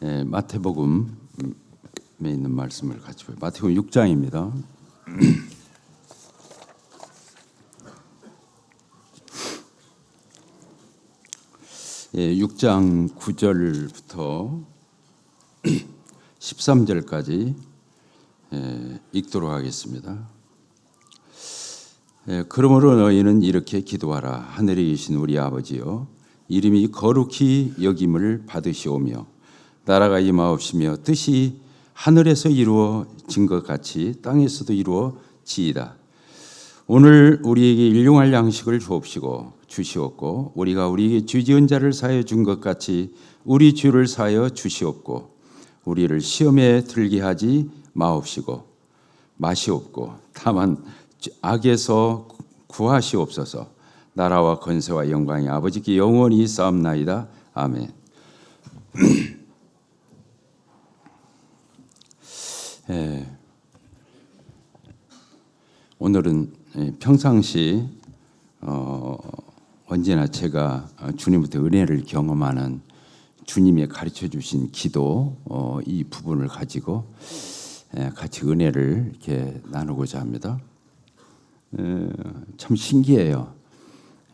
마태복음에 있는 말씀을 같이 봐요. 마태복음 6장입니다. 예, 6장 9절부터 13절까지 읽도록 하겠습니다. 그러므로 너희는 이렇게 기도하라. 하늘에 계신 우리 아버지여, 이름이 거룩히 여김을 받으시오며 나라가 임하옵시며 뜻이 하늘에서 이루어진 것 같이 땅에서도 이루어지이다. 오늘 우리에게 일용할 양식을 주시옵고 우리가 우리에게 죄 지은 자를 사하여 준 것 같이 우리 죄를 사하여 주시옵고 우리를 시험에 들게 하지 마옵시고 다만 악에서 구하시옵소서. 나라와 권세와 영광이 아버지께 영원히 싸움나이다. 아멘. 오늘은 평상시 언제나 제가 주님부터 은혜를 경험하는 주님이 가르쳐 주신 기도 이 부분을 가지고 같이 은혜를 이렇게 나누고자 합니다. 참 신기해요.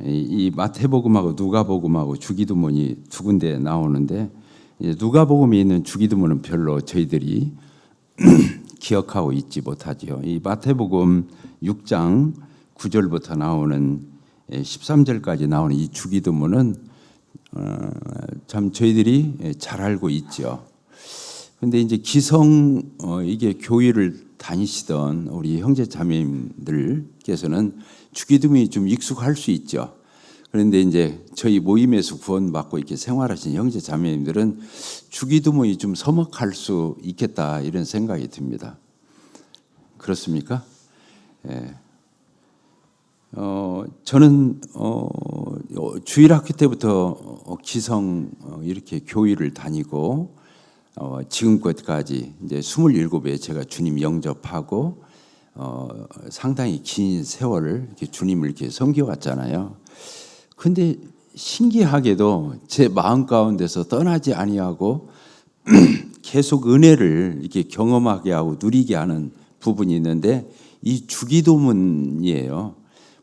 이 마태복음하고 누가복음하고 주기도문이 두 군데 나오는데 누가복음에 있는 주기도문은 별로 저희들이 기억하고 있지 못하지요. 이 마태복음 6장 9절부터 나오는 13절까지 나오는 이 주기도문은 참 저희들이 잘 알고 있죠. 그런데 이제 이게 교회를 다니시던 우리 형제 자매님들께서는 주기도문이 좀 익숙할 수 있죠. 그런데 이제 저희 모임에서 구원받고 이렇게 생활하신 형제 자매님들은 주기도문이 좀 서먹할 수 있겠다 이런 생각이 듭니다. 그렇습니까? 예. 저는 주일학교 때부터 기성 이렇게 교회를 다니고 지금까지 이제 27에 제가 주님 영접하고 상당히 긴 세월을 이렇게 주님을 이렇게 섬겨왔잖아요. 근데 신기하게도 제 마음 가운데서 떠나지 아니하고 계속 은혜를 이렇게 경험하게 하고 누리게 하는 부분이 있는데 이 주기도문이에요.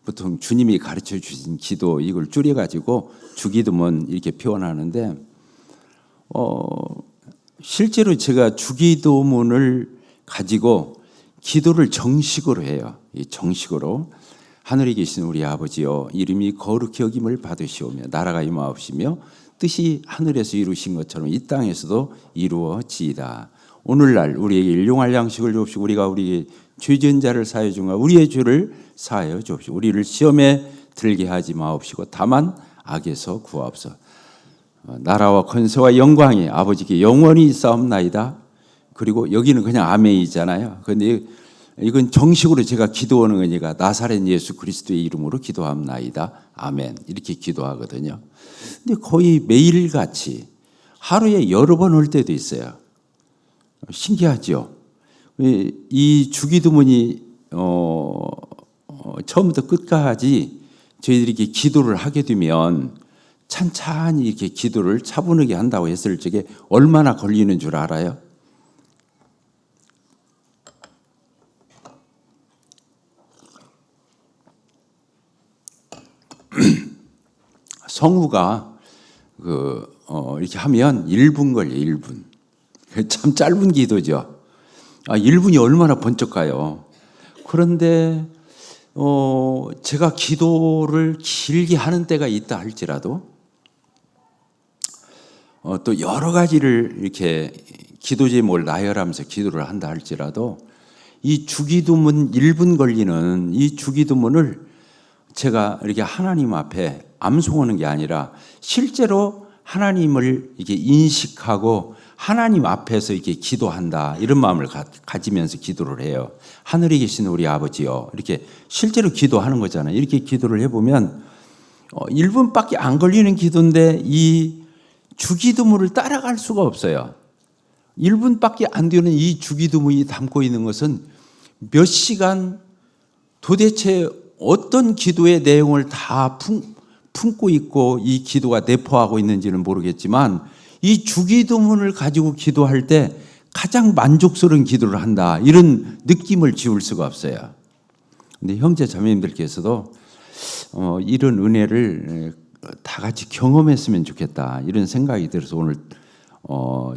보통 주님이 가르쳐 주신 기도 이걸 줄여가지고 주기도문 이렇게 표현하는데 실제로 제가 주기도문을 가지고 기도를 정식으로 해요. 이 정식으로 하늘에 계신 우리 아버지여, 이름이 거룩히 여김을 받으시오며 나라가 임하옵시며 뜻이 하늘에서 이루신 것처럼 이 땅에서도 이루어지이다. 오늘날 우리에게 일용할 양식을 주옵시고 우리가 우리에게 죄 지은 자를 사하여 준가 우리의 죄를 사하여 주옵시고 우리를 시험에 들게 하지 마옵시고 다만 악에서 구하옵소서. 나라와 권세와 영광이 아버지께 영원히 싸움나이다. 그리고 여기는 그냥 아멘이잖아요. 그런데 이건 정식으로 제가 기도하는 거니까 나사렛 예수 그리스도의 이름으로 기도합나이다. 아멘. 이렇게 기도하거든요. 근데 거의 매일같이 하루에 여러 번 올 때도 있어요. 신기하죠? 이 주기도문이 처음부터 끝까지 저희들이 이렇게 기도를 하게 되면 찬찬히 이렇게 기도를 차분하게 한다고 했을 적에 얼마나 걸리는 줄 알아요? 성우가 이렇게 하면 1분 걸려요. 1분. 참 짧은 기도죠. 1분이 얼마나 번쩍 가요. 그런데 제가 기도를 길게 하는 때가 있다 할지라도 또 여러 가지를 이렇게 기도 제목을 나열하면서 기도를 한다 할지라도 이 주기도문 1분 걸리는 이 주기도문을 제가 이렇게 하나님 앞에 암송하는 게 아니라 실제로 하나님을 이렇게 인식하고 하나님 앞에서 이렇게 기도한다 이런 마음을 가지면서 기도를 해요. 하늘에 계신 우리 아버지요 이렇게 실제로 기도하는 거잖아요. 이렇게 기도를 해보면 1분밖에 안 걸리는 기도인데 이 주기도문을 따라갈 수가 없어요. 1분밖에 안 되는 이 주기도문이 담고 있는 것은 몇 시간 도대체 어떤 기도의 내용을 다 품고 있고 이 기도가 내포하고 있는지는 모르겠지만 이 주기도문을 가지고 기도할 때 가장 만족스러운 기도를 한다, 이런 느낌을 지울 수가 없어요. 근데 형제 자매님들께서도 이런 은혜를 다 같이 경험했으면 좋겠다, 이런 생각이 들어서 오늘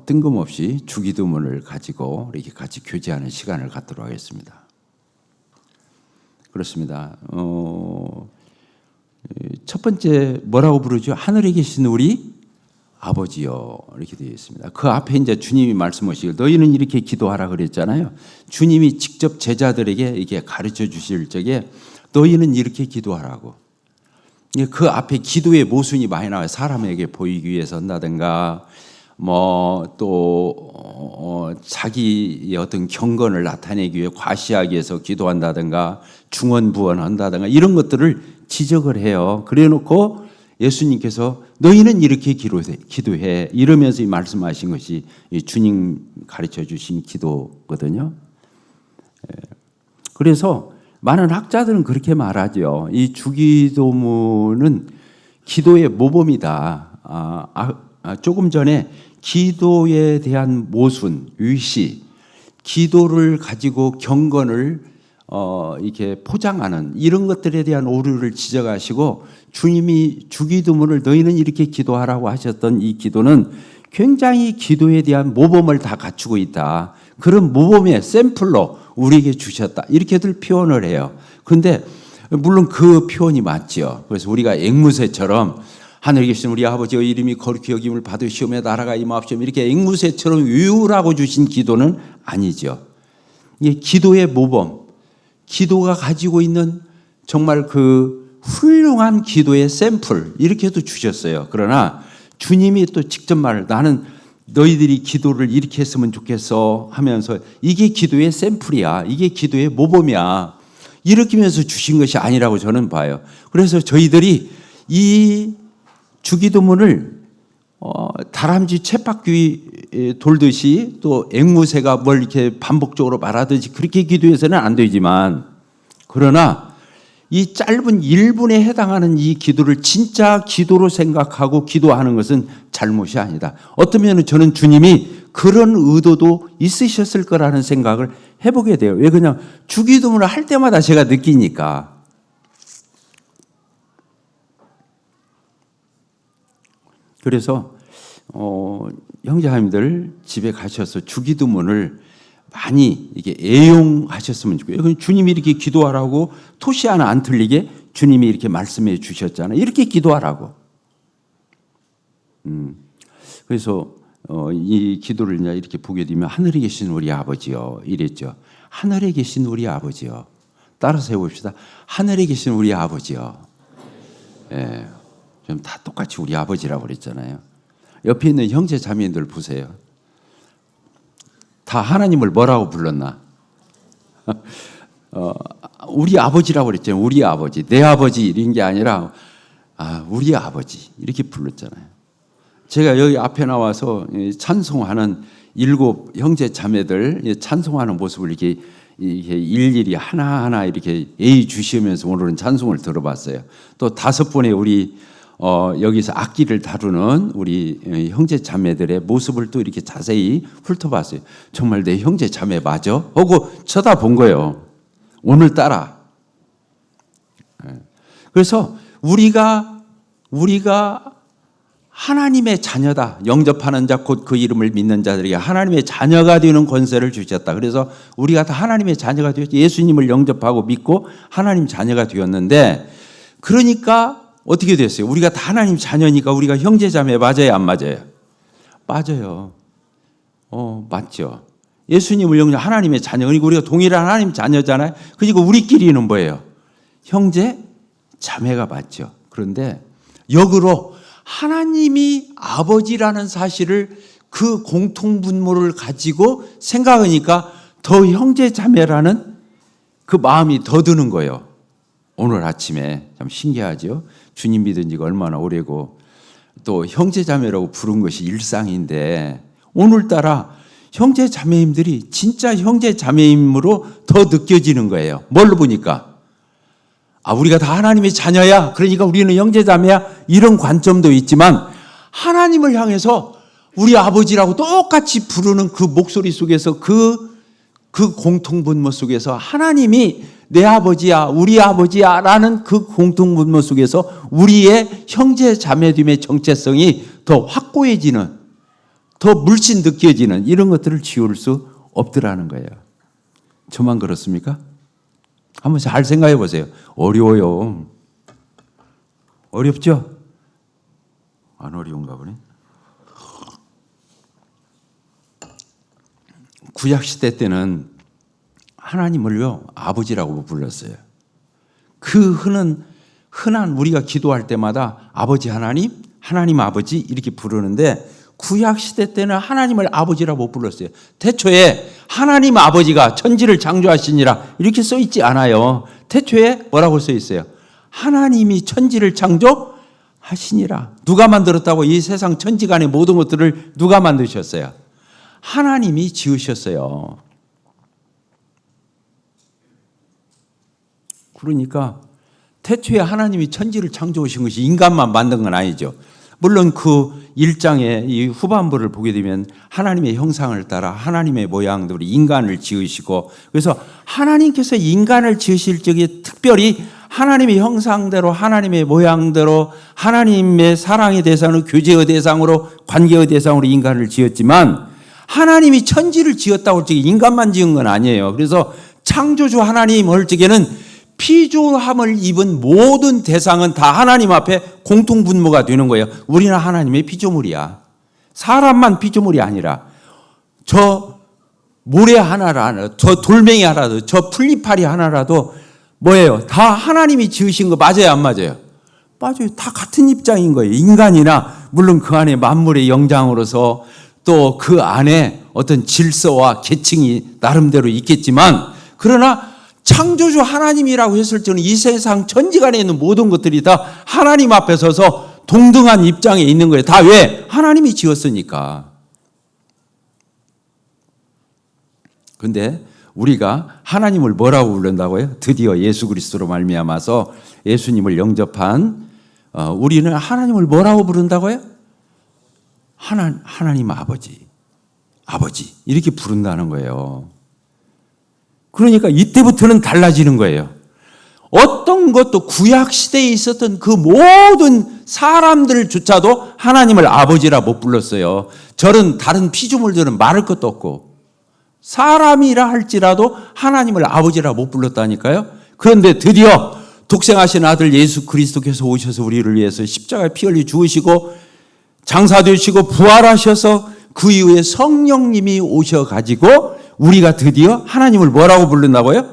뜬금없이 주기도문을 가지고 이렇게 같이 교제하는 시간을 갖도록 하겠습니다. 그렇습니다. 첫 번째 뭐라고 부르죠? 하늘에 계신 우리 아버지요, 이렇게 되어 있습니다. 그 앞에 이제 주님이 말씀하시길 너희는 이렇게 기도하라 그랬잖아요. 주님이 직접 제자들에게 이게 가르쳐 주실 적에 너희는 이렇게 기도하라고. 그 앞에 기도의 모순이 많이 나와요. 사람에게 보이기 위해서 한다든가, 또 자기의 어떤 경건을 나타내기 위해 과시하기 위해서 기도한다든가, 중언부언한다든가, 이런 것들을 지적을 해요. 그래놓고 예수님께서 너희는 이렇게 기도해 이러면서 말씀하신 것이 주님 가르쳐 주신 기도거든요. 그래서 많은 학자들은 그렇게 말하죠. 이 주기도문은 기도의 모범이다. 조금 전에 기도에 대한 모순, 위시, 기도를 가지고 경건을 이렇게 포장하는 이런 것들에 대한 오류를 지적하시고, 주님이 주기도문을 너희는 이렇게 기도하라고 하셨던 이 기도는 굉장히 기도에 대한 모범을 다 갖추고 있다. 그런 모범의 샘플로 우리에게 주셨다, 이렇게들 표현을 해요. 그런데 물론 그 표현이 맞죠. 그래서 우리가 앵무새처럼 하늘에 계신 우리 아버지의 이름이 거룩히 여김을 받으시오며 나라가 임하옵시오며 이렇게 앵무새처럼 외우라고 주신 기도는 아니죠. 이게 기도의 모범, 기도가 가지고 있는 정말 그 훌륭한 기도의 샘플, 이렇게도 주셨어요. 그러나 주님이 또 직접 말을, 나는 너희들이 기도를 이렇게 했으면 좋겠어 하면서 이게 기도의 샘플이야, 이게 기도의 모범이야, 이렇게 하면서 주신 것이 아니라고 저는 봐요. 그래서 저희들이 이 주기도문을 다람쥐 쳇바퀴 돌듯이, 또 앵무새가 뭘 이렇게 반복적으로 말하듯이 그렇게 기도해서는 안 되지만, 그러나 이 짧은 1분에 해당하는 이 기도를 진짜 기도로 생각하고 기도하는 것은 잘못이 아니다. 어쩌면 저는 주님이 그런 의도도 있으셨을 거라는 생각을 해보게 돼요. 왜? 그냥 주기도문을 할 때마다 제가 느끼니까. 그래서 형제자매들 집에 가셔서 주기도문을 많이 이게 애용하셨으면 좋겠어요. 주님이 이렇게 기도하라고 토시 하나 안 틀리게 주님이 이렇게 말씀해 주셨잖아요. 이렇게 기도하라고. 그래서 이 기도를 이제 이렇게 보게 되면 하늘에 계신 우리 아버지요, 이랬죠. 하늘에 계신 우리 아버지요. 따라서 해봅시다. 하늘에 계신 우리 아버지요. 예, 좀 다 똑같이 우리 아버지라고 그랬잖아요. 옆에 있는 형제 자매들 보세요. 다 하나님을 뭐라고 불렀나? 우리 아버지라고 그랬잖아요. 우리 아버지, 내 아버지 이런 게 아니라 우리 아버지 이렇게 불렀잖아요. 제가 여기 앞에 나와서 찬송하는 7 형제 자매들 찬송하는 모습을 이렇게 일일이 하나하나 이렇게 예의 주시면서 오늘은 찬송을 들어봤어요. 또 5번의 우리 여기서 악기를 다루는 우리 형제 자매들의 모습을 또 이렇게 자세히 훑어봤어요. 정말 내 형제 자매 맞아? 하고 쳐다본 거예요. 오늘따라. 그래서 우리가 하나님의 자녀다. 영접하는 자 곧 그 이름을 믿는 자들에게 하나님의 자녀가 되는 권세를 주셨다. 그래서 우리가 다 하나님의 자녀가 되었죠. 예수님을 영접하고 믿고 하나님 자녀가 되었는데, 그러니까 어떻게 됐어요? 우리가 다 하나님 자녀니까 우리가 형제자매 맞아요, 안 맞아요? 맞아요. 맞죠. 예수님을 영접, 하나님의 자녀. 그러니까 우리가 동일한 하나님 자녀잖아요. 그러니까 우리끼리는 뭐예요? 형제 자매가 맞죠. 그런데 역으로 하나님이 아버지라는 사실을, 그 공통분모를 가지고 생각하니까 더 형제 자매라는 그 마음이 더 드는 거예요. 오늘 아침에 참 신기하죠. 주님 믿은 지가 얼마나 오래고 또 형제자매라고 부른 것이 일상인데, 오늘따라 형제자매님들이 진짜 형제자매임으로 더 느껴지는 거예요. 뭘로 보니까? 우리가 다 하나님의 자녀야, 그러니까 우리는 형제자매야, 이런 관점도 있지만 하나님을 향해서 우리 아버지라고 똑같이 부르는 그 목소리 속에서 그 공통분모 속에서 하나님이 내 아버지야, 우리 아버지야 라는 그 공통분모 속에서 우리의 형제 자매됨의 정체성이 더 확고해지는, 더 물씬 느껴지는 이런 것들을 지울 수 없더라는 거예요. 저만 그렇습니까? 한번 잘 생각해 보세요. 어려워요. 어렵죠? 안 어려운가 보네. 구약시대 때는 하나님을요 아버지라고 불렀어요. 그 흔한 우리가 기도할 때마다 아버지 하나님, 하나님 아버지 이렇게 부르는데 구약시대 때는 하나님을 아버지라고 못 불렀어요. 태초에 하나님 아버지가 천지를 창조하시니라 이렇게 써 있지 않아요. 태초에 뭐라고 써 있어요? 하나님이 천지를 창조하시니라. 누가 만들었다고? 이 세상 천지간의 모든 것들을 누가 만드셨어요? 하나님이 지으셨어요. 그러니까 태초에 하나님이 천지를 창조하신 것이 인간만 만든 건 아니죠. 물론 그 1장의 이 후반부를 보게 되면 하나님의 형상을 따라 하나님의 모양대로 인간을 지으시고, 그래서 하나님께서 인간을 지으실 적에 특별히 하나님의 형상대로 하나님의 모양대로 하나님의 사랑의 대상으로, 교제의 대상으로, 관계의 대상으로 인간을 지었지만 하나님이 천지를 지었다고 할 적에 인간만 지은 건 아니에요. 그래서 창조주 하나님 할 적에는 피조함을 입은 모든 대상은 다 하나님 앞에 공통분모가 되는 거예요. 우리는 하나님의 피조물이야. 사람만 피조물이 아니라 저 모래 하나라도, 저 돌멩이 하나라도, 저 풀리파리 하나라도 뭐예요? 다 하나님이 지으신 거 맞아요, 안 맞아요? 맞아요. 다 같은 입장인 거예요. 인간이나 물론 그 안에 만물의 영장으로서 또 그 안에 어떤 질서와 계층이 나름대로 있겠지만, 그러나 창조주 하나님이라고 했을 때는 이 세상 천지간에 있는 모든 것들이 다 하나님 앞에 서서 동등한 입장에 있는 거예요. 다 왜? 하나님이 지었으니까. 그런데 우리가 하나님을 뭐라고 부른다고요? 드디어 예수 그리스도로 말미암아서 예수님을 영접한 우리는 하나님을 뭐라고 부른다고요? 하나님 아버지 이렇게 부른다는 거예요. 그러니까 이때부터는 달라지는 거예요. 어떤 것도 구약시대에 있었던 그 모든 사람들조차도 하나님을 아버지라 못 불렀어요. 저런 다른 피조물들은 말할 것도 없고 사람이라 할지라도 하나님을 아버지라 못 불렀다니까요. 그런데 드디어 독생하신 아들 예수 그리스도께서 오셔서 우리를 위해서 십자가에 피 흘려 죽으시고 장사되시고 부활하셔서 그 이후에 성령님이 오셔가지고 우리가 드디어 하나님을 뭐라고 부른다고요?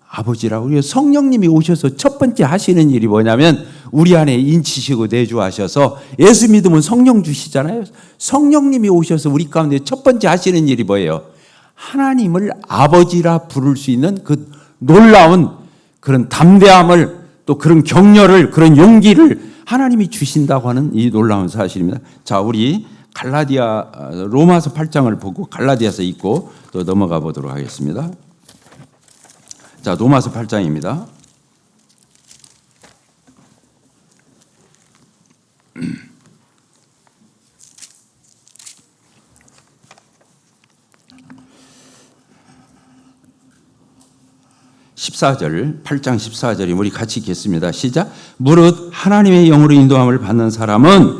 아버지라고. 성령님이 오셔서 첫 번째 하시는 일이 뭐냐면 우리 안에 인치시고 내주하셔서, 예수 믿으면 성령 주시잖아요. 성령님이 오셔서 우리 가운데 첫 번째 하시는 일이 뭐예요? 하나님을 아버지라 부를 수 있는 그 놀라운 그런 담대함을, 또 그런 격려를, 그런 용기를 하나님이 주신다고 하는 이 놀라운 사실입니다. 자, 우리 로마서 8장을 보고 갈라디아서 읽고 또 넘어가 보도록 하겠습니다. 자, 로마서 8장입니다. (14절) 8장 14절이 우리 같이 읽겠습니다. 시작. 무릇 하나님의 영으로 인도함을 받는 사람은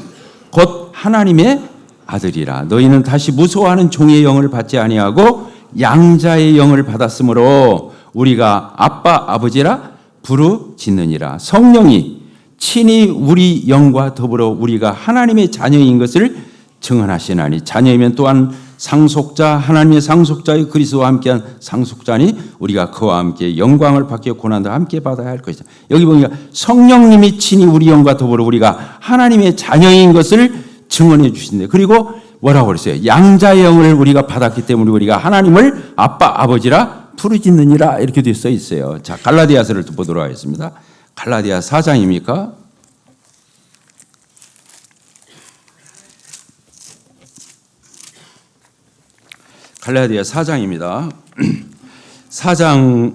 곧 하나님의 아들이라. 너희는 다시 무서워하는 종의 영을 받지 아니하고 양자의 영을 받았으므로 우리가 아빠 아버지라 부르짖느니라. 성령이 친히 우리 영과 더불어 우리가 하나님의 자녀인 것을 증언하시나니, 자녀이면 또한 상속자, 하나님의 상속자의 그리스도와 함께한 상속자니 우리가 그와 함께 영광을 받게 고난도 함께 받아야 할 것이다. 여기 보니까 성령님이 친히 우리 영과 더불어 우리가 하나님의 자녀인 것을 증언해 주신대. 그리고 뭐라고 그랬어요? 양자의 영을 우리가 받았기 때문에 우리가 하나님을 아빠 아버지라 부르짖느니라 이렇게 돼 써 있어요. 자, 갈라디아서를 또 보도록 하겠습니다. 갈라디아 4장입니까? 갈라디아 4장입니다. 4장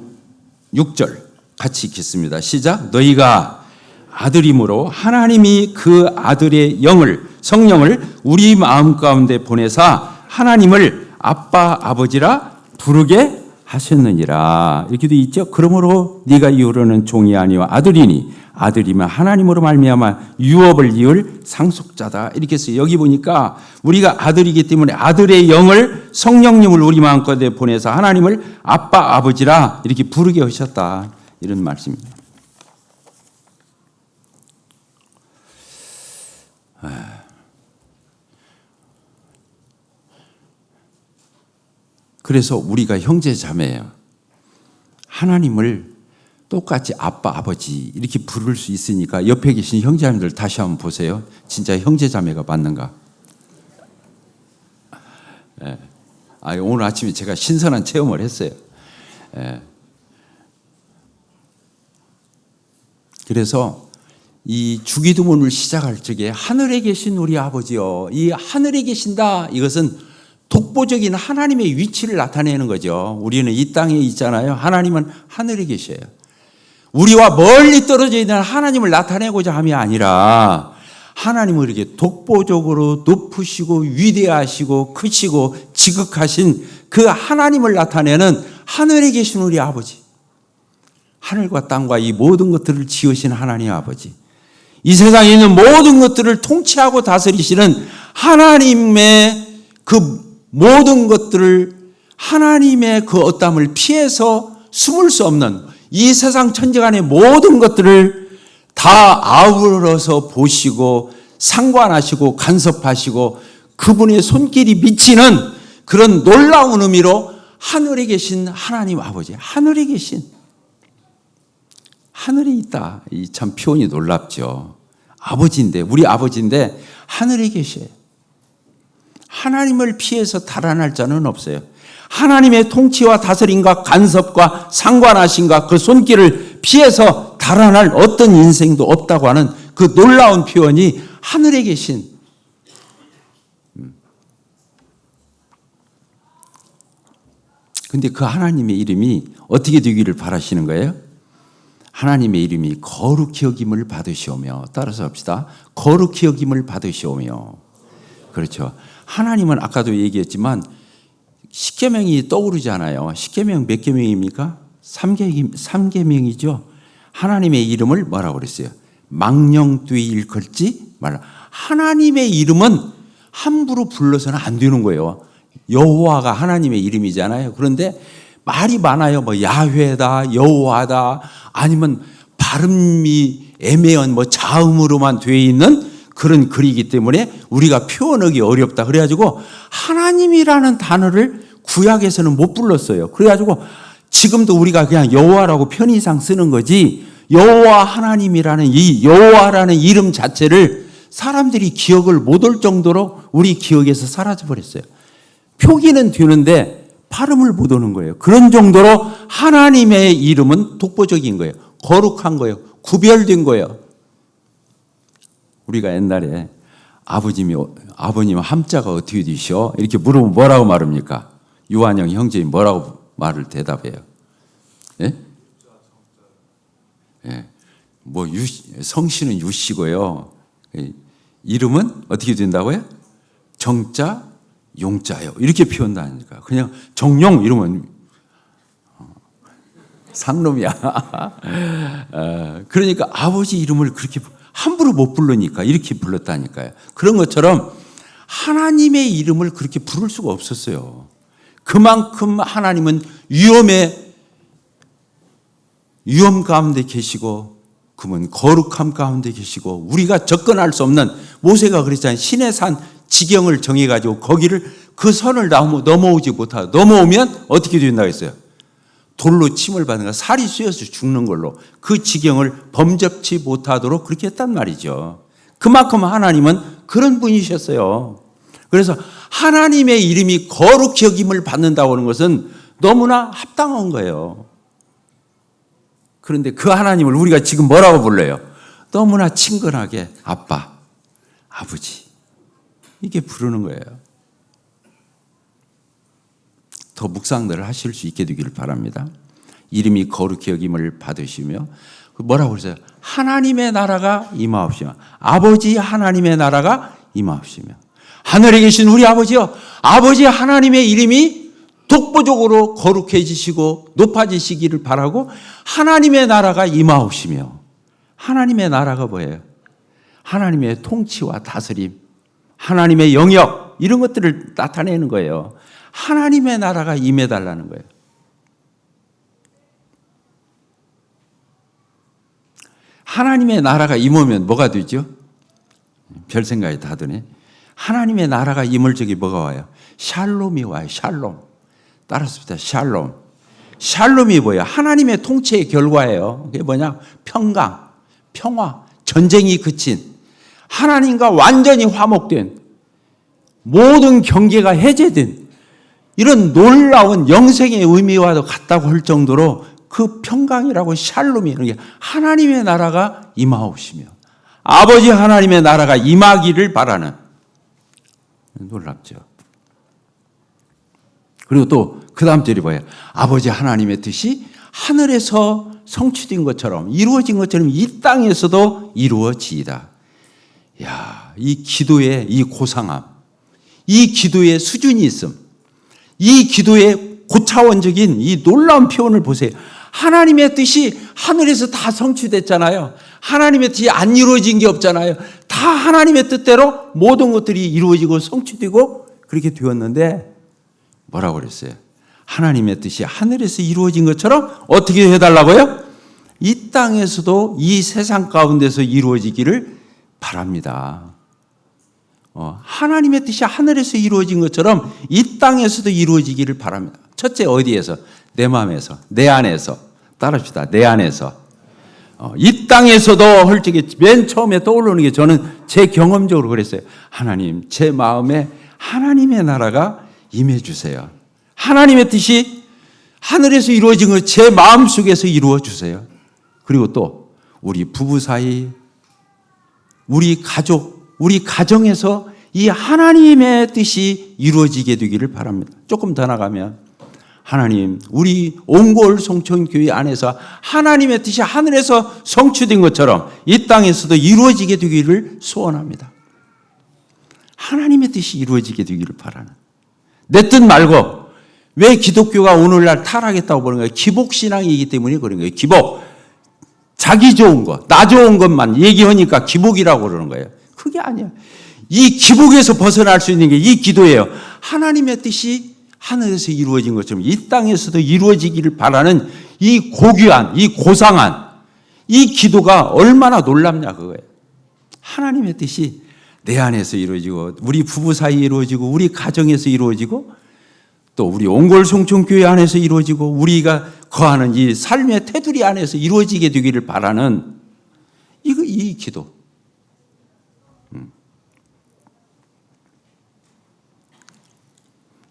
6절 같이 읽겠습니다. 시작. 너희가 아들이므로 하나님이 그 아들의 영을 성령을 우리 마음 가운데 보내사 하나님을 아빠 아버지라 부르게 하셨느니라. 이렇게 돼 있죠. 그러므로 네가 이후로는 종이 아니와 아들이니 아들이면 하나님으로 말미암아 유업을 이을 상속자다. 이렇게 해서 여기 보니까 우리가 아들이기 때문에 아들의 영을 성령님을 우리 마음가운데 보내서 하나님을 아빠 아버지라 이렇게 부르게 하셨다. 이런 말씀입니다. 그래서 우리가 형제 자매예요. 하나님을 똑같이 아빠, 아버지 이렇게 부를 수 있으니까 옆에 계신 형제자매들 다시 한번 보세요. 진짜 형제자매가 맞는가? 예. 오늘 아침에 제가 신선한 체험을 했어요. 예. 그래서 이 주기도문을 시작할 적에 하늘에 계신 우리 아버지요. 이 하늘에 계신다. 이것은 독보적인 하나님의 위치를 나타내는 거죠. 우리는 이 땅에 있잖아요. 하나님은 하늘에 계셔요. 우리와 멀리 떨어져 있는 하나님을 나타내고자 함이 아니라 하나님을 이렇게 독보적으로 높으시고 위대하시고 크시고 지극하신 그 하나님을 나타내는 하늘에 계신 우리 아버지. 하늘과 땅과 이 모든 것들을 지으신 하나님 아버지. 이 세상에 있는 모든 것들을 통치하고 다스리시는 하나님의 그 모든 것들을 하나님의 그 어떠함을 피해서 숨을 수 없는 이 세상 천지간의 모든 것들을 다 아우러서 보시고 상관하시고 간섭하시고 그분의 손길이 미치는 그런 놀라운 의미로 하늘에 계신 하나님 아버지, 하늘에 계신 하늘에 있다. 이 참 표현이 놀랍죠. 아버지인데 우리 아버지인데 하늘에 계셔요. 하나님을 피해서 달아날 자는 없어요. 하나님의 통치와 다스림과 간섭과 상관하심과 그 손길을 피해서 달아날 어떤 인생도 없다고 하는 그 놀라운 표현이 하늘에 계신. 근데 그 하나님의 이름이 어떻게 되기를 바라시는 거예요? 하나님의 이름이 거룩히 여김을 받으시오며, 따라서 합시다. 거룩히 여김을 받으시오며. 그렇죠. 하나님은 아까도 얘기했지만 십계명이 떠오르잖아요. 십계명 몇 계명입니까? 3계명이죠. 하나님의 이름을 뭐라고 그랬어요? 망령되이 일컬지 말라. 하나님의 이름은 함부로 불러서는 안 되는 거예요. 여호와가 하나님의 이름이잖아요. 그런데 말이 많아요. 뭐 야훼다, 여호와다, 아니면 발음이 애매한 뭐 자음으로만 되어 있는 그런 글이기 때문에 우리가 표현하기 어렵다. 그래가지고 하나님이라는 단어를 구약에서는 못 불렀어요. 그래가지고 지금도 우리가 그냥 여호와라고 편의상 쓰는 거지, 여호와 하나님이라는 이 여호와라는 이름 자체를 사람들이 기억을 못할 정도로 우리 기억에서 사라져 버렸어요. 표기는 되는데 발음을 못 하는 거예요. 그런 정도로 하나님의 이름은 독보적인 거예요. 거룩한 거예요. 구별된 거예요. 우리가 옛날에 아버님 함자가 어떻게 되시오? 이렇게 물으면 뭐라고 말합니까? 유한영 형제님 뭐라고 말을 대답해요? 예? 예. 뭐 성씨는 유씨고요. 이름은 어떻게 된다고요? 정자, 용자요. 이렇게 표현한다니까. 그냥 정용 이러면 상놈이야. 그러니까 아버지 이름을 그렇게 함부로 못 부르니까 이렇게 불렀다니까요. 그런 것처럼 하나님의 이름을 그렇게 부를 수가 없었어요. 그만큼 하나님은 위험 가운데 계시고, 그분 거룩함 가운데 계시고, 우리가 접근할 수 없는, 모세가 그랬잖아요. 신의 산 지경을 정해가지고 거기를 그 선을 넘어오지 못하고, 넘어오면 어떻게 된다고 했어요? 돌로 침을 받는 거, 살이 쑤여서 죽는 걸로 그 지경을 범접치 못하도록 그렇게 했단 말이죠. 그만큼 하나님은 그런 분이셨어요. 그래서 하나님의 이름이 거룩히 여김을 받는다고 하는 것은 너무나 합당한 거예요. 그런데 그 하나님을 우리가 지금 뭐라고 불러요? 너무나 친근하게 아빠, 아버지 이게 부르는 거예요. 더 묵상들을 하실 수 있게 되기를 바랍니다. 이름이 거룩히 여김을 받으시며 뭐라고 그러세요? 하나님의 나라가 임하옵시며, 아버지 하나님의 나라가 임하옵시며. 하늘에 계신 우리 아버지여, 아버지 하나님의 이름이 독보적으로 거룩해지시고 높아지시기를 바라고 하나님의 나라가 임하옵시며. 하나님의 나라가 뭐예요? 하나님의 통치와 다스림, 하나님의 영역, 이런 것들을 나타내는 거예요. 하나님의 나라가 임해달라는 거예요. 하나님의 나라가 임하면 뭐가 되죠? 별 생각이 다 드네. 하나님의 나라가 임을 적이 뭐가 와요? 샬롬이 와요. 샬롬. 따라습니다. 샬롬. 샬롬이 뭐예요? 하나님의 통치의 결과예요. 그게 뭐냐? 평강, 평화, 전쟁이 그친, 하나님과 완전히 화목된, 모든 경계가 해제된 이런 놀라운 영생의 의미와도 같다고 할 정도로 그 평강이라고 샬롬이 하나님의 나라가 임하옵시며 아버지 하나님의 나라가 임하기를 바라는, 놀랍죠. 그리고 또 그 다음 절이 뭐예요? 아버지 하나님의 뜻이 하늘에서 성취된 것처럼 이루어진 것처럼 이 땅에서도 이루어지이다. 야, 이 기도의 이 고상함, 이 기도의 수준이 있음, 이 기도의 고차원적인 이 놀라운 표현을 보세요. 하나님의 뜻이 하늘에서 다 성취됐잖아요. 하나님의 뜻이 안 이루어진 게 없잖아요. 다 하나님의 뜻대로 모든 것들이 이루어지고 성취되고 그렇게 되었는데 뭐라고 그랬어요? 하나님의 뜻이 하늘에서 이루어진 것처럼 어떻게 해달라고요? 이 땅에서도 이 세상 가운데서 이루어지기를 바랍니다. 하나님의 뜻이 하늘에서 이루어진 것처럼 이 땅에서도 이루어지기를 바랍니다. 첫째 어디에서? 내 마음에서, 내 안에서. 따라합시다. 내 안에서. 이 땅에서도 헐적이 맨 처음에 떠오르는 게 저는 제 경험적으로 그랬어요. 하나님, 제 마음에 하나님의 나라가 임해 주세요. 하나님의 뜻이 하늘에서 이루어진 걸 제 마음속에서 이루어 주세요. 그리고 또 우리 부부 사이, 우리 가족, 우리 가정에서 이 하나님의 뜻이 이루어지게 되기를 바랍니다. 조금 더 나가면 하나님, 우리 옹골 송천교회 안에서 하나님의 뜻이 하늘에서 성취된 것처럼 이 땅에서도 이루어지게 되기를 소원합니다. 하나님의 뜻이 이루어지게 되기를 바라는. 내 뜻 말고 왜 기독교가 오늘날 타락했다고 보는 거예요? 기복신앙이기 때문에 그런 거예요. 기복. 자기 좋은 것, 나 좋은 것만 얘기하니까 기복이라고 그러는 거예요. 그게 아니야. 이 기복에서 벗어날 수 있는 게 이 기도예요. 하나님의 뜻이 하늘에서 이루어진 것처럼 이 땅에서도 이루어지기를 바라는 이 고귀한, 이 고상한 이 기도가 얼마나 놀랍냐 그거예요. 하나님의 뜻이 내 안에서 이루어지고 우리 부부 사이에 이루어지고 우리 가정에서 이루어지고 또 우리 옹골 송천교회 안에서 이루어지고 우리가 거하는 이 삶의 테두리 안에서 이루어지게 되기를 바라는 이 기도.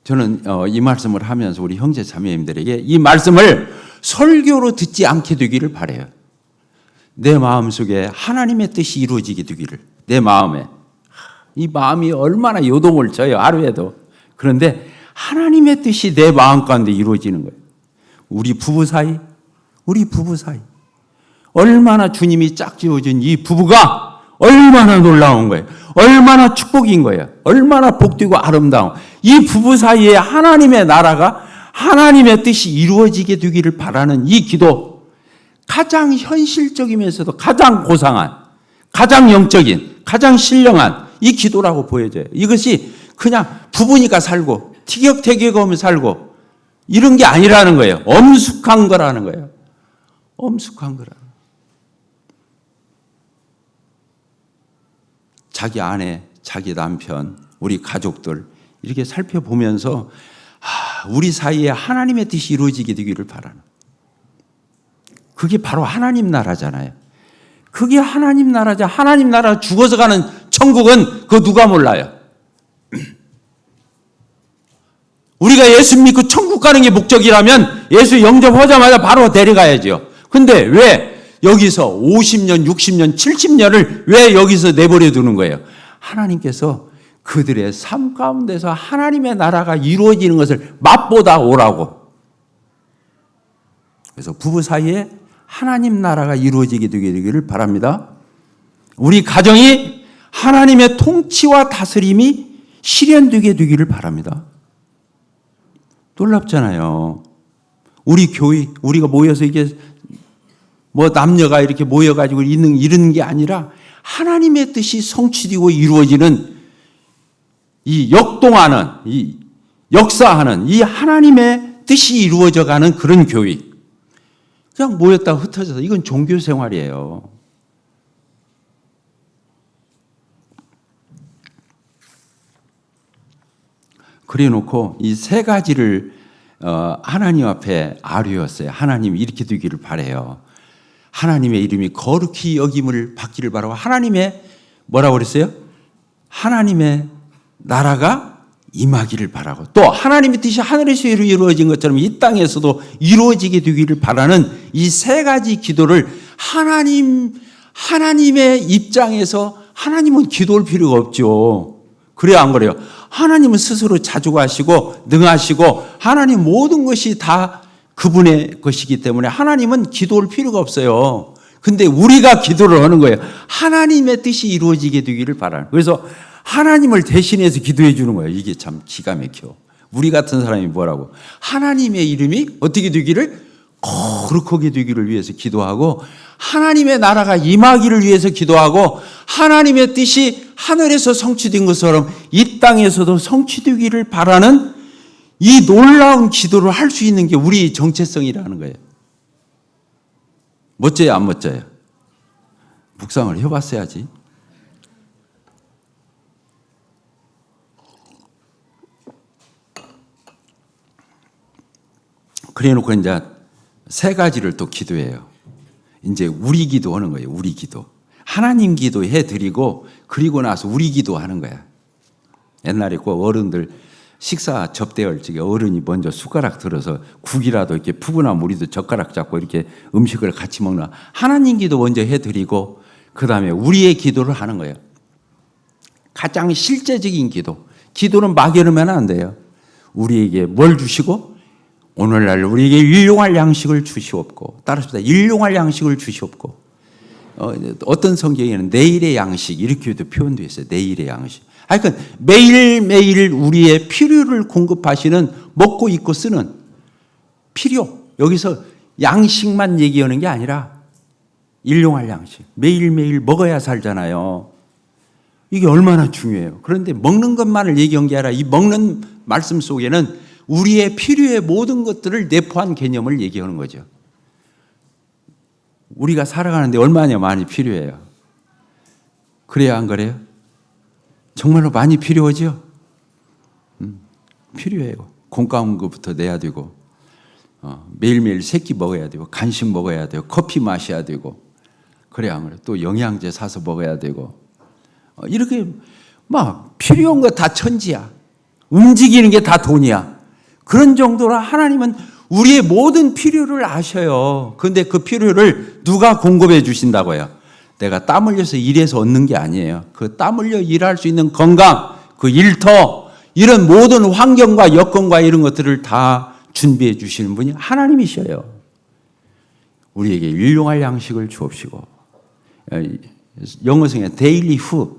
저는 이 말씀을 하면서 우리 형제 자매님들에게 이 말씀을 설교로 듣지 않게 되기를 바라요. 내 마음속에 하나님의 뜻이 이루어지게 되기를. 내 마음에. 이 마음이 얼마나 요동을 쳐요. 하루에도. 그런데 하나님의 뜻이 내 마음 가운데 이루어지는 거예요. 우리 부부 사이. 얼마나 주님이 짝지어준 이 부부가 얼마나 놀라운 거예요. 얼마나 축복인 거예요. 얼마나 복되고 아름다운. 이 부부 사이에 하나님의 나라가 하나님의 뜻이 이루어지게 되기를 바라는 이 기도. 가장 현실적이면서도 가장 고상한, 가장 영적인, 가장 신령한 이 기도라고 보여져요. 이것이 그냥 부부니까 살고 티격태격하며 살고 이런 게 아니라는 거예요. 엄숙한 거라는 거예요. 엄숙한 거라는 거예요. 자기 아내, 자기 남편, 우리 가족들 이렇게 살펴보면서 우리 사이에 하나님의 뜻이 이루어지게 되기를 바라는. 그게 바로 하나님 나라잖아요. 그게 하나님 나라죠. 하나님 나라 죽어서 가는 천국은 그거 누가 몰라요. 우리가 예수 믿고 천국 가는 게 목적이라면 예수 영접하자마자 바로 데려가야죠. 근데 왜 여기서 50년, 60년, 70년을 왜 여기서 내버려 두는 거예요? 하나님께서 그들의 삶 가운데서 하나님의 나라가 이루어지는 것을 맛보다 오라고. 그래서 부부 사이에 하나님 나라가 이루어지게 되기를 바랍니다. 우리 가정이 하나님의 통치와 다스림이 실현되게 되기를 바랍니다. 놀랍잖아요. 우리 교회, 우리가 모여서 이게 뭐 남녀가 이렇게 모여가지고 이러는 게 아니라 하나님의 뜻이 성취되고 이루어지는 이 역동하는, 이 역사하는 이 하나님의 뜻이 이루어져 가는 그런 교회. 그냥 모였다가 흩어져서 이건 종교 생활이에요. 그래 놓고 이 세 가지를 하나님 앞에 아뢰었어요. 하나님 이렇게 되기를 바라요. 하나님의 이름이 거룩히 여김을 받기를 바라고 하나님의 뭐라고 그랬어요? 하나님의 나라가 임하기를 바라고 또 하나님의 뜻이 하늘에서 이루어진 것처럼 이 땅에서도 이루어지게 되기를 바라는 이 세 가지 기도를 하나님의 입장에서 하나님은 기도할 필요가 없죠. 그래요, 안 그래요? 하나님은 스스로 자주하시고 능하시고 하나님 모든 것이 다 그분의 것이기 때문에 하나님은 기도할 필요가 없어요. 근데 우리가 기도를 하는 거예요. 하나님의 뜻이 이루어지게 되기를 바라는. 그래서 하나님을 대신해서 기도해 주는 거예요. 이게 참 기가 막혀. 우리 같은 사람이 뭐라고? 하나님의 이름이 어떻게 되기를 거룩하게 되기를 위해서 기도하고 하나님의 나라가 임하기를 위해서 기도하고 하나님의 뜻이 하늘에서 성취된 것처럼 이 땅에서도 성취되기를 바라는 이 놀라운 기도를 할 수 있는 게 우리 정체성이라는 거예요. 멋져요, 안 멋져요? 묵상을 해봤어야지. 그래 놓고 이제 세 가지를 또 기도해요. 이제 우리 기도하는 거예요. 우리 기도. 하나님 기도 해드리고 그리고 나서 우리 기도하는 거야. 옛날에 꼭 어른들 식사 접대할 적에 어른이 먼저 숟가락 들어서 국이라도 이렇게 푸근하면 우리도 젓가락 잡고 이렇게 음식을 같이 먹는 하나님 기도 먼저 해드리고 그 다음에 우리의 기도를 하는 거예요. 가장 실제적인 기도. 기도는 막연하면 안 돼요. 우리에게 뭘 주시고 오늘날 우리에게 일용할 양식을 주시옵고 따라서 일용할 양식을 주시옵고 어떤 성경에는 내일의 양식 이렇게도 표현되어 있어요. 내일의 양식. 그러니까 매일매일 우리의 필요를 공급하시는 먹고 입고 쓰는 필요. 여기서 양식만 얘기하는 게 아니라 일용할 양식. 매일매일 먹어야 살잖아요. 이게 얼마나 중요해요. 그런데 먹는 것만을 얘기한 게 아니라 이 먹는 말씀 속에는 우리의 필요의 모든 것들을 내포한 개념을 얘기하는 거죠. 우리가 살아가는데 얼마나 많이 필요해요. 그래야 안 그래요? 정말로 많이 필요하죠? 필요해요. 공과금부터 내야 되고 매일매일 새끼 먹어야 되고 간식 먹어야 되고 커피 마셔야 되고 그래야 안 그래요? 또 영양제 사서 먹어야 되고 이렇게 막 필요한 거 다 천지야. 움직이는 게 다 돈이야. 그런 정도로 하나님은 우리의 모든 필요를 아셔요. 그런데 그 필요를 누가 공급해 주신다고요? 내가 땀 흘려서 일해서 얻는 게 아니에요. 그 땀 흘려 일할 수 있는 건강, 그 일터, 이런 모든 환경과 여건과 이런 것들을 다 준비해 주시는 분이 하나님이셔요. 우리에게 일용할 양식을 주옵시고 영어성에 daily food,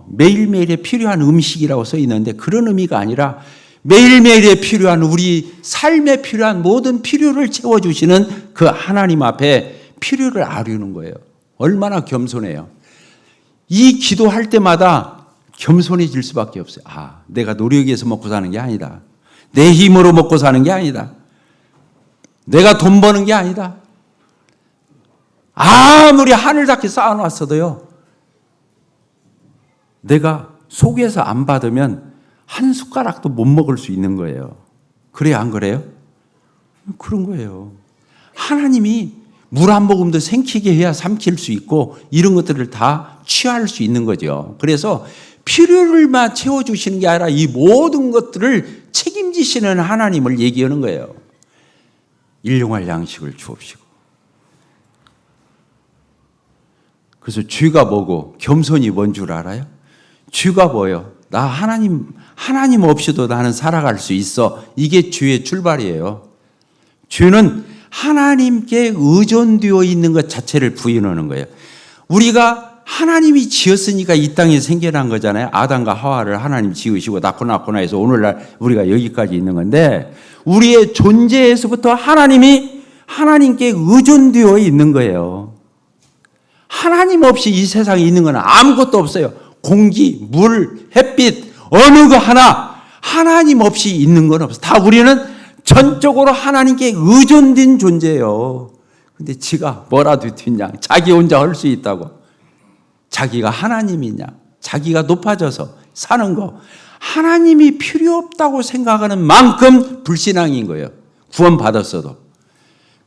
매일매일에 필요한 음식이라고 써 있는데 그런 의미가 아니라 매일매일에 필요한 우리 삶에 필요한 모든 필요를 채워주시는 그 하나님 앞에 필요를 아뢰는 거예요. 얼마나 겸손해요. 이 기도할 때마다 겸손해질 수밖에 없어요. 내가 노력해서 먹고 사는 게 아니다. 내 힘으로 먹고 사는 게 아니다. 내가 돈 버는 게 아니다. 아무리 하늘답게 쌓아놨어도요. 내가 속에서 안 받으면 한 숟가락도 못 먹을 수 있는 거예요. 그래요, 안 그래요? 그런 거예요. 하나님이 물 한 모금도 생기게 해야 삼킬 수 있고 이런 것들을 다 취할 수 있는 거죠. 그래서 필요를만 채워주시는 게 아니라 이 모든 것들을 책임지시는 하나님을 얘기하는 거예요. 일용할 양식을 주옵시고. 그래서 죄가 뭐고 겸손이 뭔 줄 알아요? 죄가 뭐예요? 나 하나님 없이도 나는 살아갈 수 있어. 이게 죄의 출발이에요. 죄는 하나님께 의존되어 있는 것 자체를 부인하는 거예요. 우리가 하나님이 지었으니까 이 땅에 생겨난 거잖아요. 아담과 하와를 하나님 지으시고 낳고 해서 오늘날 우리가 여기까지 있는 건데, 우리의 존재에서부터 하나님께 의존되어 있는 거예요. 하나님 없이 이 세상에 있는 건 아무것도 없어요. 공기, 물, 햇빛, 어느 거 하나 하나님 없이 있는 건 없어요. 다 우리는 전적으로 하나님께 의존된 존재예요. 근데 지가 뭐라도 뒷냐, 자기 혼자 할 수 있다고, 자기가 하나님이냐, 자기가 높아져서 사는 거, 하나님이 필요 없다고 생각하는 만큼 불신앙인 거예요. 구원받았어도.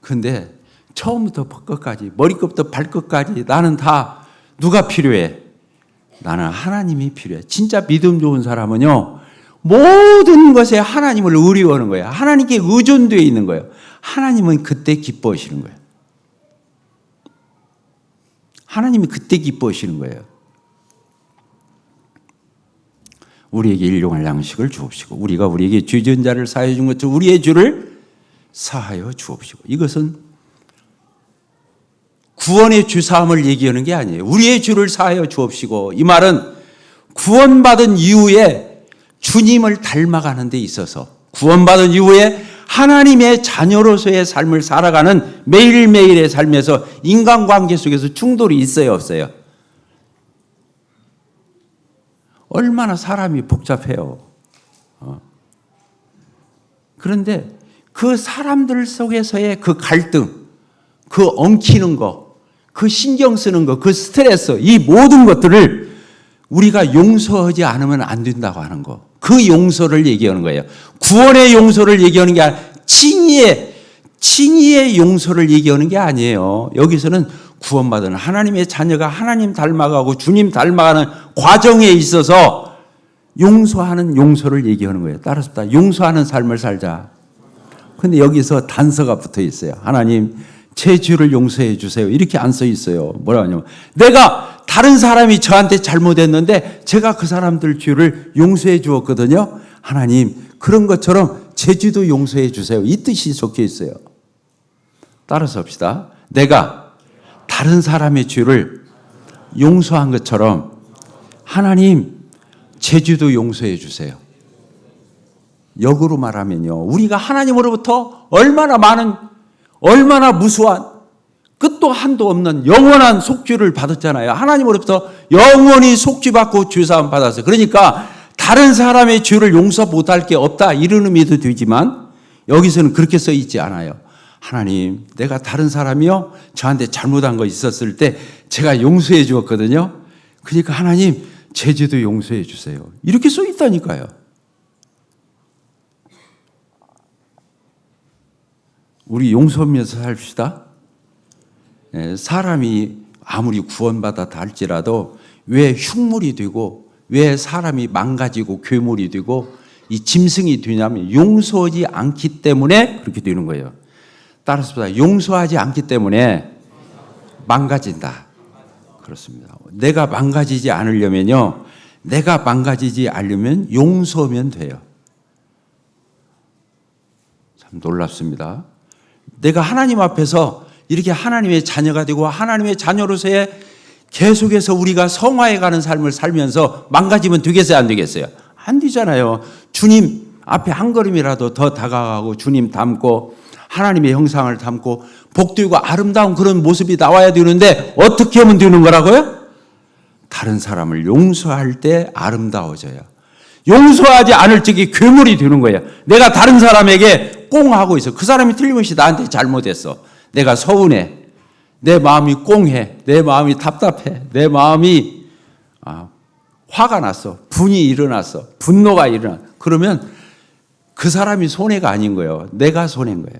근데 처음부터 끝까지, 머리끝부터 발끝까지 나는 다 누가 필요해? 나는 하나님이 필요해. 진짜 믿음 좋은 사람은요, 모든 것에 하나님을 의뢰하는 거예요. 하나님께 의존되어 있는 거예요. 하나님은 그때 기뻐하시는 거예요. 하나님이 그때 기뻐하시는 거예요. 우리에게 일용할 양식을 주옵시고, 우리가 우리에게 죄지은 자를 사하여 준 것처럼 우리의 죄를 사하여 주옵시고. 이것은 구원의 주사함을 얘기하는 게 아니에요. 우리의 죄를 사하여 주옵시고, 이 말은 구원받은 이후에 주님을 닮아가는 데 있어서, 구원받은 이후에 하나님의 자녀로서의 삶을 살아가는 매일매일의 삶에서 인간관계 속에서 충돌이 있어요, 없어요? 얼마나 사람이 복잡해요. 그런데 그 사람들 속에서의 그 갈등, 그 엉키는 거, 그 신경 쓰는 거, 그 스트레스, 이 모든 것들을 우리가 용서하지 않으면 안 된다고 하는 거, 그 용서를 얘기하는 거예요. 구원의 용서를 얘기하는 게 아니라 칭의의 용서를 얘기하는 게 아니에요. 여기서는 구원받은 하나님의 자녀가 하나님 닮아가고 주님 닮아가는 과정에 있어서 용서하는 용서를 얘기하는 거예요. 따라서 용서하는 삶을 살자. 근데 여기서 단서가 붙어 있어요. 하나님, 제 죄를 용서해 주세요. 이렇게 안 써 있어요. 뭐라 하냐면, 내가 다른 사람이 저한테 잘못했는데 제가 그 사람들 죄를 용서해 주었거든요. 하나님, 그런 것처럼 제 죄도 용서해 주세요. 이 뜻이 적혀 있어요. 따라서 합시다. 내가 다른 사람의 죄를 용서한 것처럼 하나님, 제 죄도 용서해 주세요. 역으로 말하면요, 우리가 하나님으로부터 얼마나 많은, 얼마나 무수한, 끝도 한도 없는 영원한 속죄를 받았잖아요. 하나님으로부터 영원히 속죄받고 죄사함 받았어요. 그러니까 다른 사람의 죄를 용서 못할 게 없다, 이런 의미도 되지만 여기서는 그렇게 써 있지 않아요. 하나님, 내가 다른 사람이요, 저한테 잘못한 거 있었을 때 제가 용서해 주었거든요. 그러니까 하나님, 제 죄도 용서해 주세요. 이렇게 써 있다니까요. 우리 용서하면서 삽시다. 사람이 아무리 구원받았다 할지라도 왜 흉물이 되고 왜 사람이 망가지고 괴물이 되고 이 짐승이 되냐면 용서하지 않기 때문에 그렇게 되는 거예요. 따라서 용서하지 않기 때문에 망가진다. 그렇습니다. 내가 망가지지 않으려면요, 내가 망가지지 않으려면 용서하면 돼요. 참 놀랍습니다. 내가 하나님 앞에서 이렇게 하나님의 자녀가 되고 하나님의 자녀로서의 계속해서 우리가 성화해가는 삶을 살면서 망가지면 되겠어요, 안 되겠어요? 안 되잖아요. 주님 앞에 한 걸음이라도 더 다가가고 주님 닮고 하나님의 형상을 닮고 복되고 아름다운 그런 모습이 나와야 되는데 어떻게 하면 되는 거라고요? 다른 사람을 용서할 때 아름다워져요. 용서하지 않을 적에 괴물이 되는 거예요. 내가 다른 사람에게 꽁하고 있어. 그 사람이 틀림없이 나한테 잘못했어. 내가 서운해. 내 마음이 꽁해. 내 마음이 답답해. 내 마음이 화가 났어. 분이 일어났어. 분노가 일어나. 그러면 그 사람이 손해가 아닌 거예요. 내가 손해인 거예요.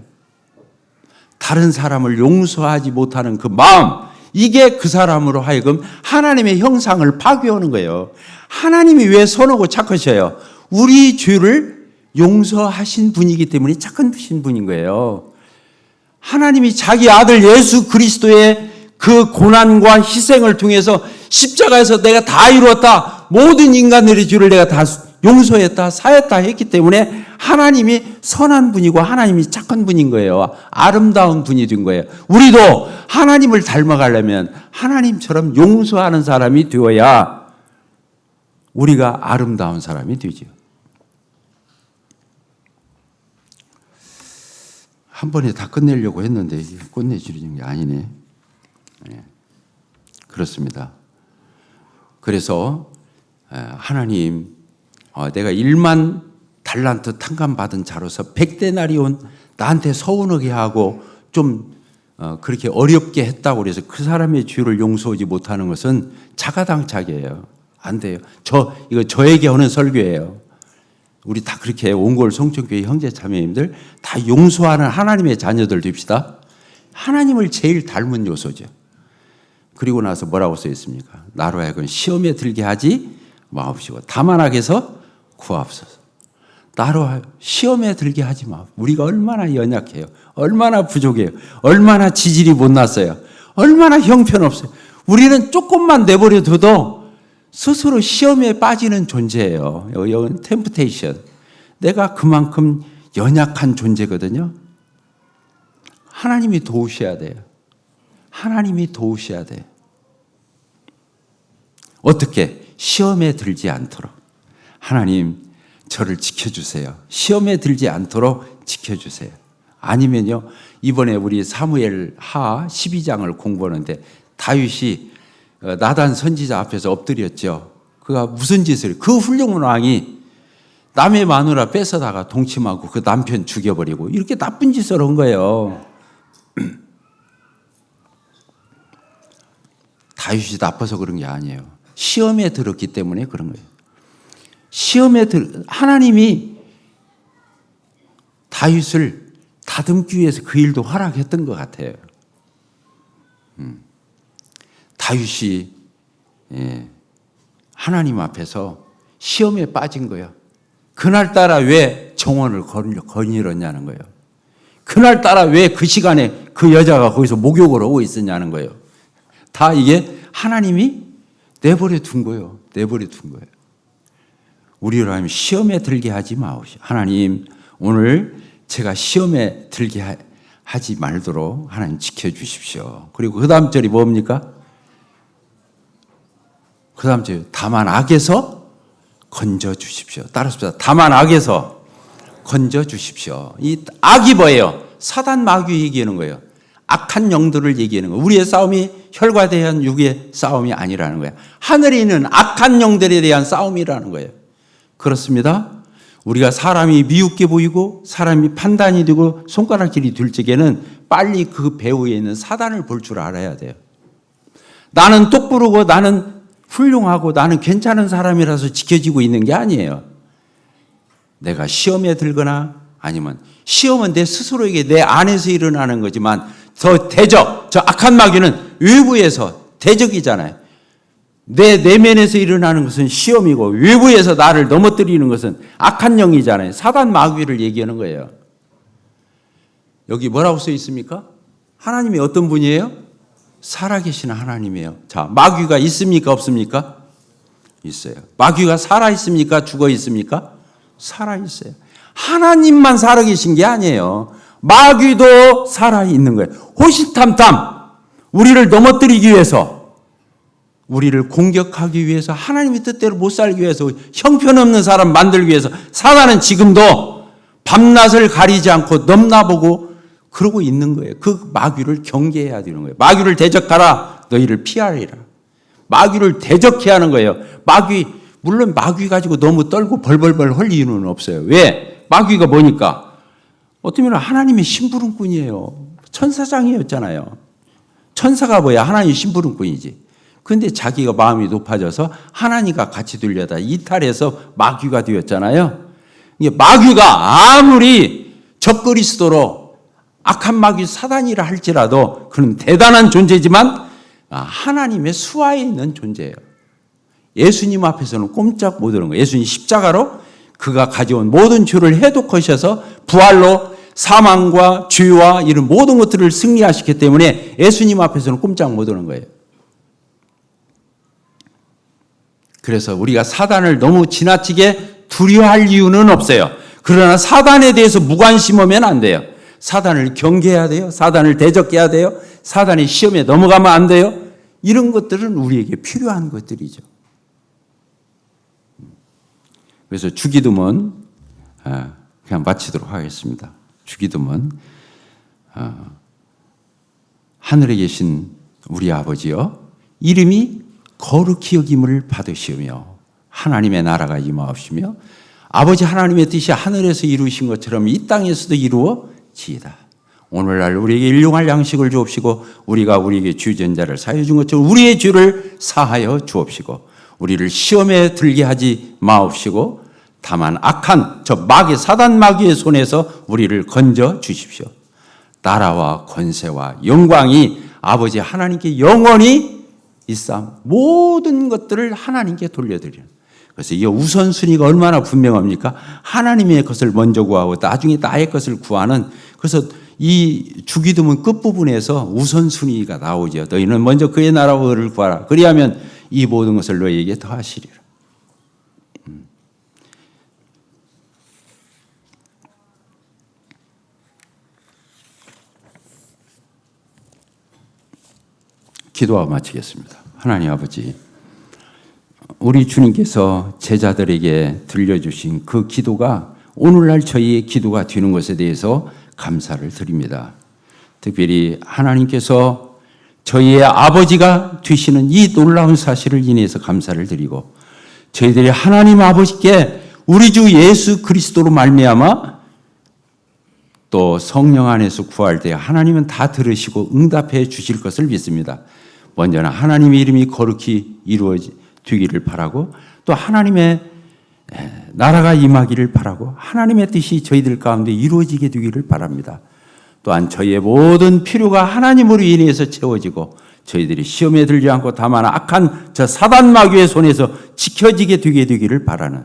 다른 사람을 용서하지 못하는 그 마음, 이게 그 사람으로 하여금 하나님의 형상을 파괴하는 거예요. 하나님이 왜 선하고 착하셔요? 우리 죄를 용서하신 분이기 때문에 착하신 분인 거예요. 하나님이 자기 아들 예수 그리스도의 그 고난과 희생을 통해서 십자가에서 내가 다 이루었다. 모든 인간들의 죄를 내가 다 용서했다, 사했다 했기 때문에 하나님이 선한 분이고 하나님이 착한 분인 거예요. 아름다운 분이 된 거예요. 우리도 하나님을 닮아가려면 하나님처럼 용서하는 사람이 되어야 우리가 아름다운 사람이 되죠. 한 번에 다 끝내려고 했는데 끝내주는 게 아니네. 네. 그렇습니다. 그래서 하나님, 내가 1만 달란트 탕감 받은 자로서 100데나리온 나한테 서운하게 하고 좀 그렇게 어렵게 했다고 그래서 그 사람의 죄를 용서하지 못하는 것은 자가당착이에요. 안 돼요. 이거 저에게 하는 설교예요. 우리 다 그렇게 온골 성천교회 형제 자매님들 다 용서하는 하나님의 자녀들 됩시다. 하나님을 제일 닮은 요소죠. 그리고 나서 뭐라고 써 있습니까? 나로 하여금 시험에 들게 하지 마옵시고 다만 악에서 구하옵소서. 나로 시험에 들게 하지 마. 우리가 얼마나 연약해요. 얼마나 부족해요. 얼마나 지질이 못났어요. 얼마나 형편없어요. 우리는 조금만 내버려 둬도 스스로 시험에 빠지는 존재예요. 여기는 템프테이션. 내가 그만큼 연약한 존재거든요. 하나님이 도우셔야 돼요. 하나님이 도우셔야 돼요. 어떻게? 시험에 들지 않도록. 하나님, 저를 지켜주세요. 시험에 들지 않도록 지켜주세요. 아니면요, 이번에 우리 사무엘 하 12장을 공부하는데 다윗이 나단 선지자 앞에서 엎드렸죠. 그가 무슨 짓을, 그 훌륭한 왕이 남의 마누라 뺏어다가 동침하고 그 남편 죽여버리고 이렇게 나쁜 짓을 한 거예요. 다윗이 나빠서 그런 게 아니에요. 시험에 들었기 때문에 그런 거예요. 하나님이 다윗을 다듬기 위해서 그 일도 허락했던 것 같아요. 다윗이 하나님 앞에서 시험에 빠진 거예요. 그날따라 왜 정원을 거닐었냐는 거예요. 그날따라 왜 그 시간에 그 여자가 거기서 목욕을 하고 있었냐는 거예요. 다 이게 하나님이 내버려 둔 거예요. 내버려 둔 거예요. 우리로 하면 시험에 들게 하지 마옵시오. 하나님, 오늘 제가 시험에 들게 하지 말도록 하나님 지켜주십시오. 그리고 그 다음 절이 뭡니까? 그 다음 절이 다만 악에서 건져주십시오. 따라합시다. 다만 악에서 건져주십시오. 이 악이 뭐예요? 사단 마귀 얘기하는 거예요. 악한 영들을 얘기하는 거예요. 우리의 싸움이 혈과 대한 육의 싸움이 아니라는 거예요. 하늘에 있는 악한 영들에 대한 싸움이라는 거예요. 그렇습니다. 우리가 사람이 미웃게 보이고 사람이 판단이 되고 손가락질이 들 적에는 빨리 그 배후에 있는 사단을 볼 줄 알아야 돼요. 나는 똑부르고 나는 훌륭하고 나는 괜찮은 사람이라서 지켜지고 있는 게 아니에요. 내가 시험에 들거나 아니면 시험은 내 스스로에게 내 안에서 일어나는 거지만 저 악한 마귀는 외부에서 대적이잖아요. 내 내면에서 일어나는 것은 시험이고 외부에서 나를 넘어뜨리는 것은 악한 영이잖아요. 사단 마귀를 얘기하는 거예요. 여기 뭐라고 써 있습니까? 하나님이 어떤 분이에요? 살아계신 하나님이에요. 자, 마귀가 있습니까? 없습니까? 있어요. 마귀가 살아있습니까? 죽어있습니까? 살아있어요. 하나님만 살아계신 게 아니에요. 마귀도 살아있는 거예요. 호시탐탐 우리를 넘어뜨리기 위해서, 우리를 공격하기 위해서, 하나님의 뜻대로 못 살기 위해서, 형편없는 사람 만들기 위해서 사단은 지금도 밤낮을 가리지 않고 넘나보고 그러고 있는 거예요. 그 마귀를 경계해야 되는 거예요. 마귀를 대적하라, 너희를 피하리라. 마귀를 대적해야 하는 거예요. 물론 마귀 가지고 너무 떨고 벌벌벌 할 이유는 없어요. 왜? 마귀가 뭐니까? 어쩌면 하나님의 심부름꾼이에요. 천사장이었잖아요. 천사가 뭐야? 하나님의 심부름꾼이지. 그런데 자기가 마음이 높아져서 하나님과 같이 되려다 이탈해서 마귀가 되었잖아요. 마귀가 아무리 적그리스도로 악한 마귀 사단이라 할지라도 그는 대단한 존재지만 하나님의 수하에 있는 존재예요. 예수님 앞에서는 꼼짝 못 하는 거예요. 예수님 십자가로 그가 가져온 모든 죄를 해독하셔서 부활로 사망과 죄와 이런 모든 것들을 승리하시기 때문에 예수님 앞에서는 꼼짝 못 하는 거예요. 그래서 우리가 사단을 너무 지나치게 두려워할 이유는 없어요. 그러나 사단에 대해서 무관심하면 안 돼요. 사단을 경계해야 돼요. 사단을 대적해야 돼요. 사단이 시험에 넘어가면 안 돼요. 이런 것들은 우리에게 필요한 것들이죠. 그래서 주기도문 그냥 마치도록 하겠습니다. 주기도문 하늘에 계신 우리 아버지여 이름이 거룩히 여김을 받으시오며 하나님의 나라가 임하옵시며 아버지 하나님의 뜻이 하늘에서 이루신 것처럼 이 땅에서도 이루어지이다. 오늘날 우리에게 일용할 양식을 주옵시고 우리가 우리에게 주전 자를 사하여 준 것처럼 우리의 죄를 사하여 주옵시고 우리를 시험에 들게 하지 마옵시고 다만 악한 저 마귀 사단 마귀의 손에서 우리를 건져 주십시오. 나라와 권세와 영광이 아버지 하나님께 영원히 있사 모든 것들을 하나님께 돌려드리는. 그래서 이 우선순위가 얼마나 분명합니까? 하나님의 것을 먼저 구하고 나중에 나의 것을 구하는. 그래서 이 주기도문 끝부분에서 우선순위가 나오죠. 너희는 먼저 그의 나라와 의를 구하라. 그리하면 이 모든 것을 너희에게 더하시리라. 기도하고 마치겠습니다. 하나님 아버지, 우리 주님께서 제자들에게 들려주신 그 기도가 오늘날 저희의 기도가 되는 것에 대해서 감사를 드립니다. 특별히 하나님께서 저희의 아버지가 되시는 이 놀라운 사실을 인해서 감사를 드리고 저희들이 하나님 아버지께 우리 주 예수 그리스도로 말미암아 또 성령 안에서 구할 때 하나님은 다 들으시고 응답해 주실 것을 믿습니다. 먼저는 하나님의 이름이 거룩히 이루어지기를 바라고 또 하나님의 나라가 임하기를 바라고 하나님의 뜻이 저희들 가운데 이루어지게 되기를 바랍니다. 또한 저희의 모든 필요가 하나님으로 인해서 채워지고 저희들이 시험에 들지 않고 다만 악한 저 사단 마귀의 손에서 지켜지게 되기를 바라는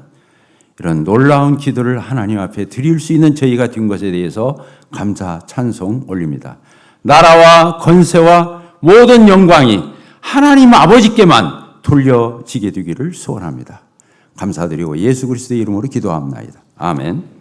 이런 놀라운 기도를 하나님 앞에 드릴 수 있는 저희가 된 것에 대해서 감사 찬송 올립니다. 나라와 권세와 모든 영광이 하나님 아버지께만 돌려지게 되기를 소원합니다. 감사드리고 예수 그리스도의 이름으로 기도합니다. 아멘.